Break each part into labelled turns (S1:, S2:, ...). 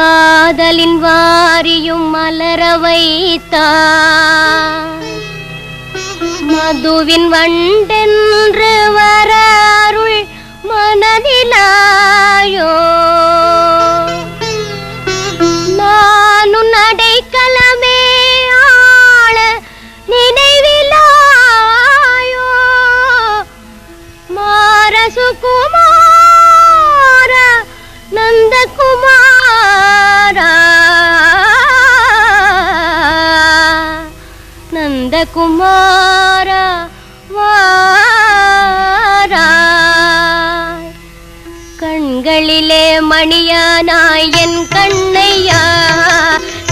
S1: காதலின் வாரியும் மலர வைத்தார் மதுவின் வண்டென்று வர அருள் மனதிலாயோ நானும் அடைக்கலமே ஆள நினைவிலாயோ மாரசுகுமார நந்தகுமாரா நந்தகுமாரா வாராய் கண்களிலே மணியானாய் என் கண்ணையா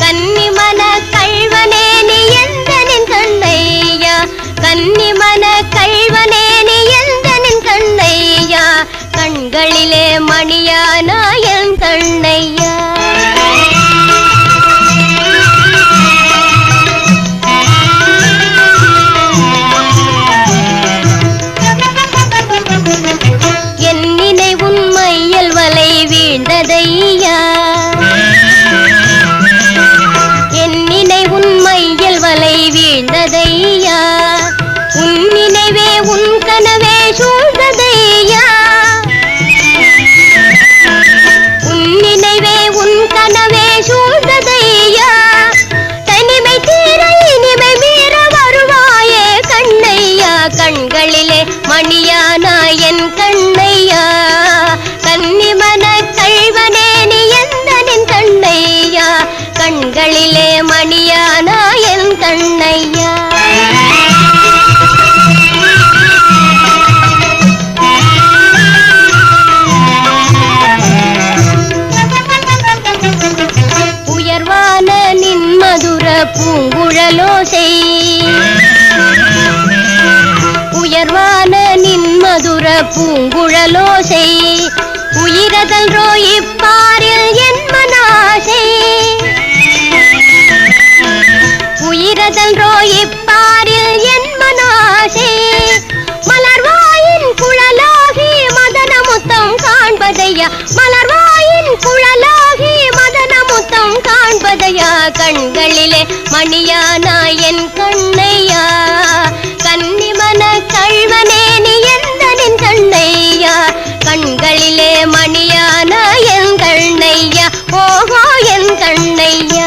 S1: கன்னிமன கள்வனே நீ எந்தனின் கண்ணையா கன்னிமன கள்வனே நீ எந்தனின் கண்ணையா கண்களிலே மணியானாய் என் கண்ணையா வீழ்ந்ததையா என் நினைவுன் மையல் வலை வீழ்ந்ததையா உன் நினைவே உன் கனவே சூழ்ந்ததையா உன் நினைவே உன் கனவே சூழ்ந்ததையா தனிமை தீர இனிமை மீற வருவாயே கண்ணையா கண்களிலே மணியானாய் என் கண்ணையா கன்னிமன கள்வனே நீ எந்தனின் கண்ணையா கண்களிலே மணியானாய் என் கண்ணையா உயர்வான நின் மதுர பூங்குழலோசை உயர்வான நின் மதுர பூங்குழலோசை உயிரதல்ரோ இப்பாரில் என் மனாசை உயிரதல்ரோ இப்பாரில் என் மனாசை மலர்வாயின் குழலாகி மதன முத்தம் காண்பதையா மலர்வாயின் குழலாகி மதன முத்தம் காண்பதையா கண்களிலே மணியானாய் என் கண்ணையா கன்னிமன கள்வனே நீ எந்தனின் கண்ணையா கண்களிலே மணியானாய் என் கண்ணையா ஓஹோ என் கண்ணையா